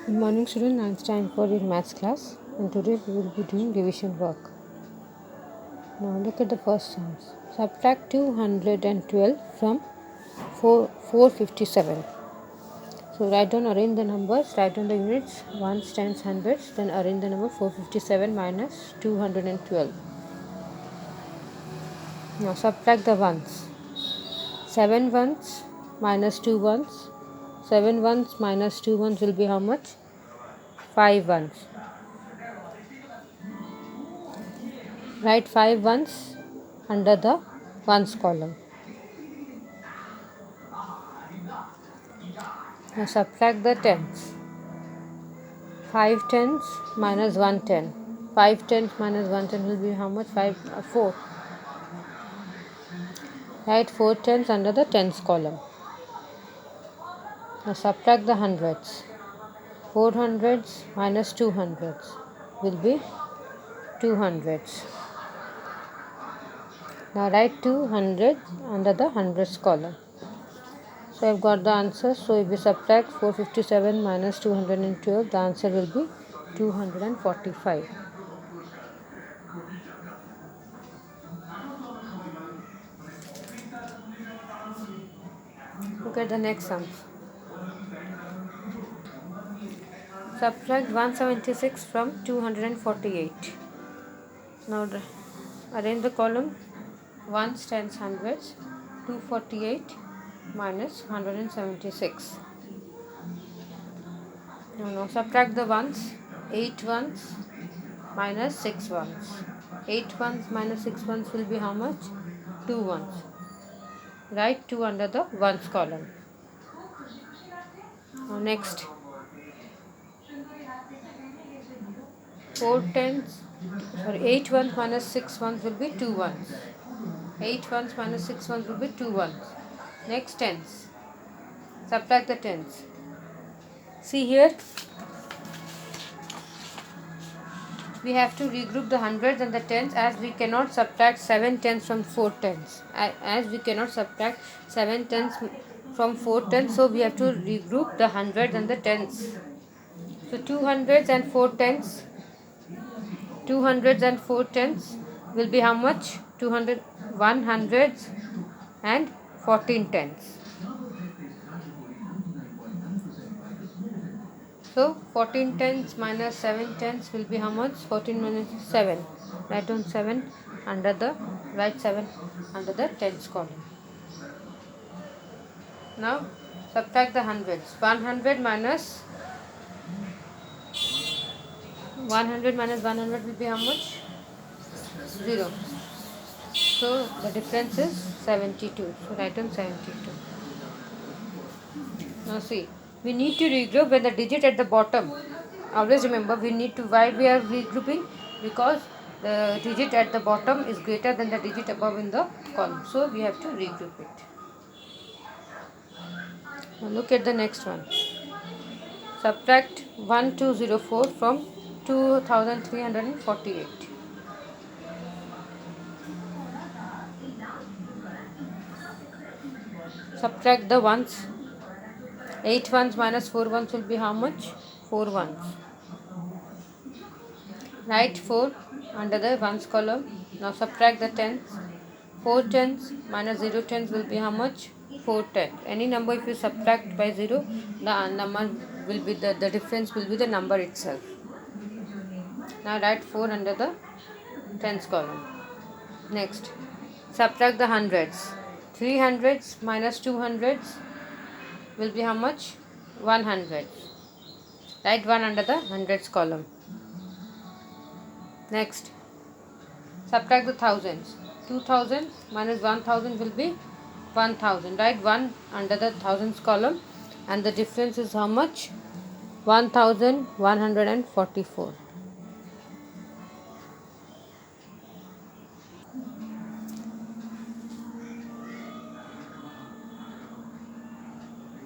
Good morning students, now it's time for your maths class and today we will be doing division work. Now look at the first sums. Subtract 212 from 457. So write down, arrange the numbers, write down the units, ones, tens, hundreds, then arrange the number 457 minus 212. Now subtract the ones. 7 ones minus 2 ones. 7 ones minus 2 ones will be how much? 5 ones. Write 5 ones under the ones column. Now subtract the tens. 5 tens minus 1 ten. 5 tens minus 1 ten will be how much? 4. Write 4 tens under the tens column. Now subtract the hundreds. 4 hundreds minus 2 hundreds will be 2 hundreds. Now write 200 under the hundreds column. So I've got the answer. So if we subtract 457 minus 212, the answer will be 245. Look at the next sum. Subtract 176 from 248. Now arrange the column ones, tens, hundreds. 248 minus 176. Now subtract the ones. 8 ones minus 6 ones. 8 ones minus 6 ones will be how much? 2 ones. Write 2 under the ones column. Now next, 8 ones minus 6 ones will be 2 ones. 8 ones minus 6 ones will be 2 ones. Next, tens. Subtract the tens. See here, we have to regroup the hundreds and the tens, as we cannot subtract 7 tens from 4 tens. As we cannot subtract 7 tens from 4 tens, so we have to regroup the hundreds and the tens. So 200s and 4 tens. 200s and 4 tens will be how much? 200, 100s and 14 tens. So 14 tens minus 7 tens will be how much? 14 minus 7. Write down 7 under the, write 7 under the tens column. Now subtract the hundreds. 100 minus 100 will be how much? 0. So the difference is 72. So write down 72. Now see, we need to regroup when the digit at the bottom. Always remember, we need to, why we are regrouping? Because the digit at the bottom is greater than the digit above in the column. So we have to regroup it. Now look at the next one. Subtract 1204 from 2348. Subtract the ones. 8 ones minus 4 ones will be how much? 4 ones. Write 4 under the ones column. Now subtract the tens. 4 tens minus 0 tens will be how much? 4 tens. Any number if you subtract by 0, the number will be the difference will be the number itself. Now write 4 under the tens column. Next, subtract the hundreds. 3 hundreds minus 2 hundreds will be how much? 100. Write 1 under the hundreds column. Next, subtract the thousands. 2000 minus 1000 will be 1000. Write 1 under the thousands column, and the difference is how much? 1144.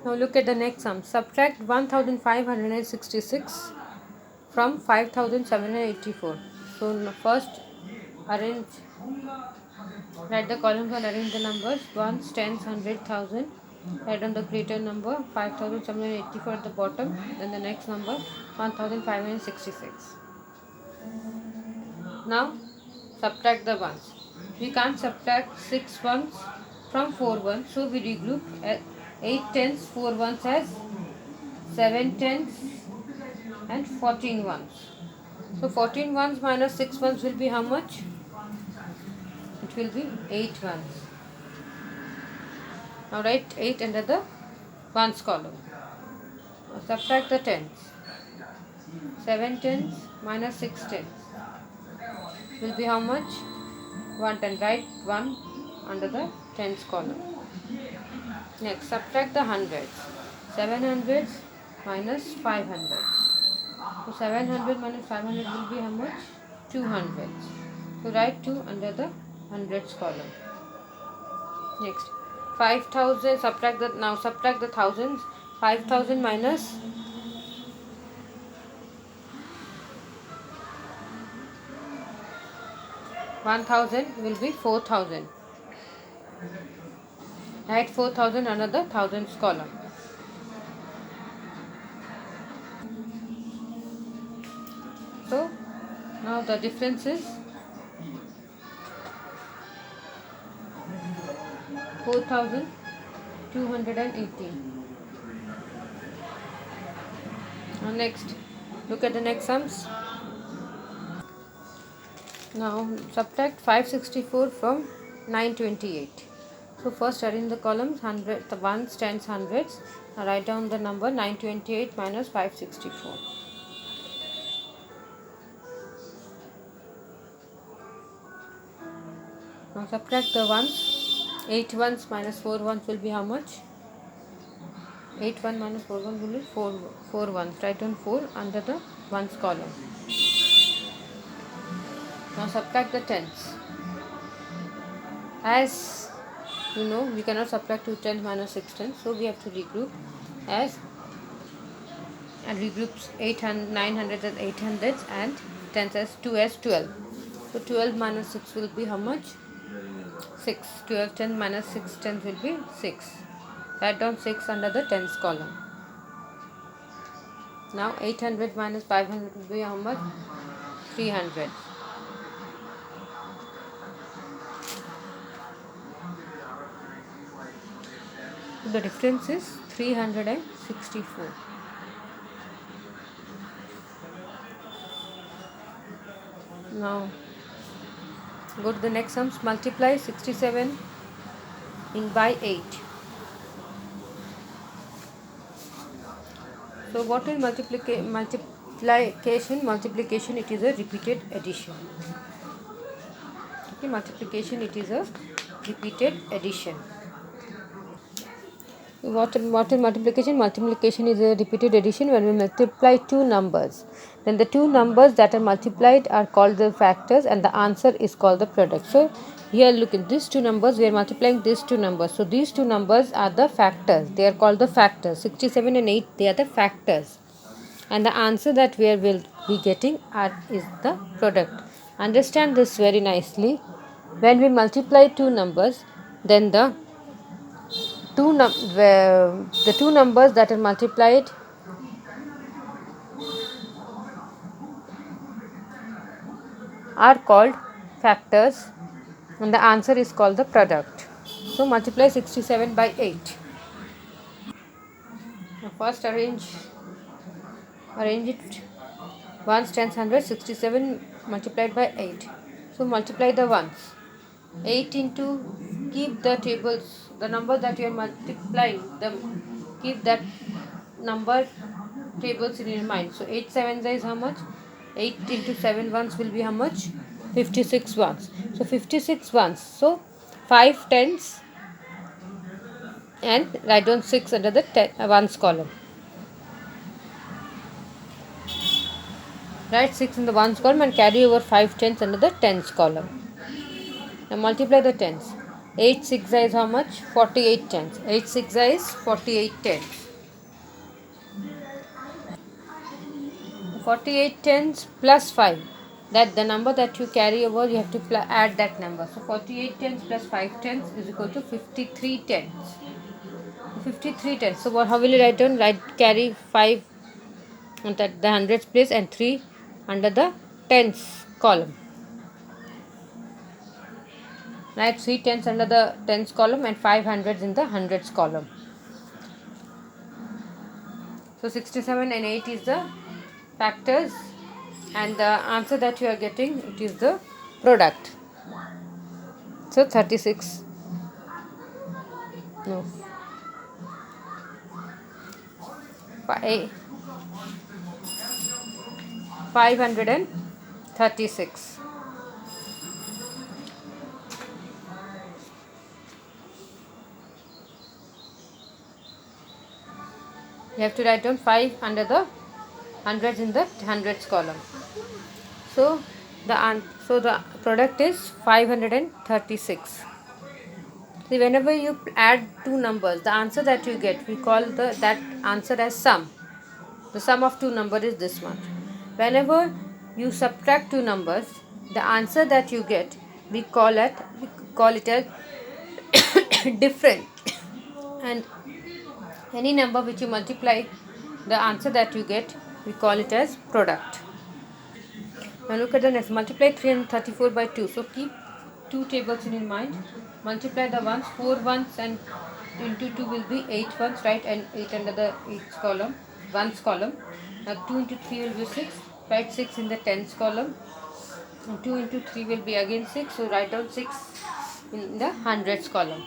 Now look at the next sum. Subtract 1566 from 5784. So first arrange, write the columns and arrange the numbers. Ones, tens, hundred, thousand. Write down the greater number 5784 at the bottom, then the next number 1566. Now subtract the ones. We can't subtract 6 ones from 4 ones, so we regroup 8 tens, 4 ones as 7 tens and 14 ones. So 14 ones minus 6 ones will be how much? It will be 8 ones. Now write 8 under the ones column. Now subtract the tens. 7 tens minus 6 tens will be how much? 1 10. Write 1 under the tens column. Next, subtract the hundreds. 7 hundreds minus 5 hundreds. So 700 minus 500 will be how much? 200. So write 2 under the hundreds column. Next, 5000. Subtract the thousands. 5000 minus 1000 will be 4000. Write 4000 under the thousands column. So now the difference is 4218. Now next, look at the next sums. Now subtract 564 from 928. So first arrange the columns, the ones, tens, hundreds. Now write down the number 928 minus 564. Now subtract the ones. 8 ones minus 4 ones will be how much? 8 1 minus 4 1 will be 4 ones. Write down 4 under the ones column. Now subtract the tens. As you know, we cannot subtract 2 tens minus 6 tens, so we have to regroup and regroup 800, 900 as 800s and tens as 2 as 12. So 12 minus 6 will be how much? 6. 12 tens minus 6 tens will be 6. Write down 6 under the tens column. Now 800 minus 500 will be how much? 300. The difference is 364. Now go to the next sums. Multiply 67 by 8. So what is multiplication? Multiplication, it is a repeated addition. Okay, multiplication, it is a repeated addition. What is multiplication? Multiplication is a repeated addition when we multiply two numbers. Then the two numbers that are multiplied are called the factors and the answer is called the product. So here look at these two numbers, we are multiplying these two numbers. So these two numbers are the factors. They are called the factors. 67 and 8, they are the factors. And the answer that we will be getting is the product. Understand this very nicely. When we multiply two numbers, then the two numbers that are multiplied are called factors and the answer is called the product. So multiply 67 by 8. Now first arrange it ones, tens, hundreds. 67 multiplied by 8. So multiply the ones. 8 into, keep the tables, the number that you are multiplying, keep that number tables in your mind. So 8 sevens is how much? 8 into 7 ones will be how much? 56 ones. So 56 ones. So 5 tens and write down 6 under the ones column. Write 6 in the ones column and carry over 5 tens under the tens column. Now multiply the tens. 8 6 is how much? 48 tens. 8 6 is 48 tens. 48 tens plus 5. That the number that you carry over, you have to add that number. So 48 tens plus 5 tens is equal to 53 tens. 53 tens. So how will you write down? Carry 5 at the hundreds place and 3 under the tens column. Write 3 tens under the tens column and 5 hundreds in the hundreds column. So 67 and 8 is the factors, and the answer that you are getting, it is the product. So 36. No. 536. You have to write down 5 under the hundreds in the hundreds column. So the product is 536. See, whenever you add two numbers, the answer that you get, we call that answer as sum. The sum of two numbers is this much. Whenever you subtract two numbers, the answer that you get, we call it as different. And any number which you multiply, the answer that you get, we call it as product. Now look at the next. Multiply 334 by 2. So keep two tables in your mind. Multiply the ones. 4 ones and into 2 will be 8 ones, right? And 8 under the each column, ones column. Now 2 into 3 will be 6. Write 6 in the tens column. And 2 into 3 will be again 6. So write down 6 in the hundreds column.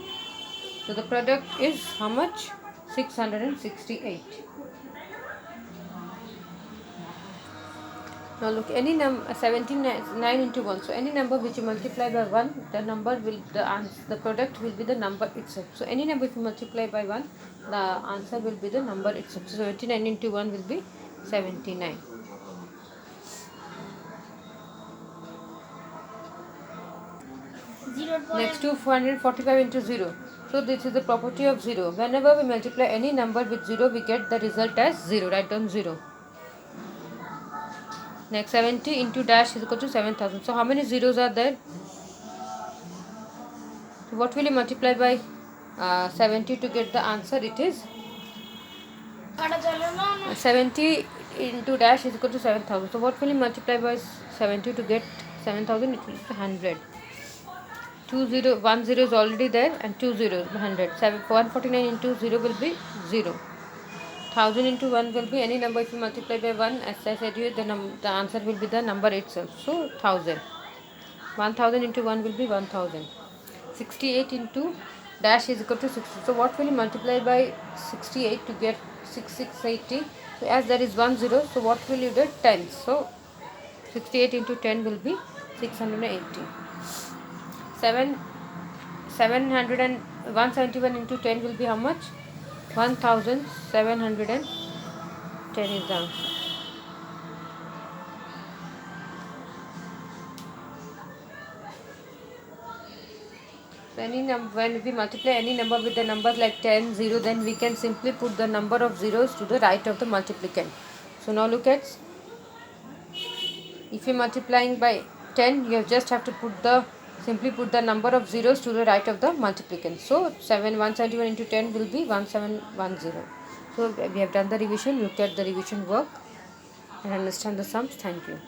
So the product is how much? 668. Now look, any number 79 into 1. So any number which you multiply by 1, the product will be the number itself. So any number if you multiply by 1, the answer will be the number itself. So 79 into 1 will be 79. Next to 445 into 0. So this is the property of 0. Whenever we multiply any number with 0, we get the result as 0. Write down 0. Next, 70 into dash is equal to 7000. So how many zeros are there? So what will you multiply by 70 to get the answer? It is 70 into dash is equal to 7000. So what will you multiply by 70 to get 7000? It will be 100. 1 0 is already there, and 2 zeros 100. 149 into 0 will be 0. 1000 into 1 will be any number. If you multiply by 1, as I said you, the answer will be the number itself. So 1000. 1000 into 1 will be 1000. 68 into dash is equal to 60. So what will you multiply by 68 to get 6680? So as there is 1 0, so what will you do? 10. So 68 into 10 will be 680. 171 into 10 will be how much? 1710 is the answer. So when we multiply any number with the numbers like 10, 0, then we can simply put the number of zeros to the right of the multiplicand. So now look at, if you are multiplying by 10, you just have to simply put the number of zeros to the right of the multiplicand. So 171 into 10 will be 1710. So we have done the revision. Look at the revision work and understand the sums. Thank you.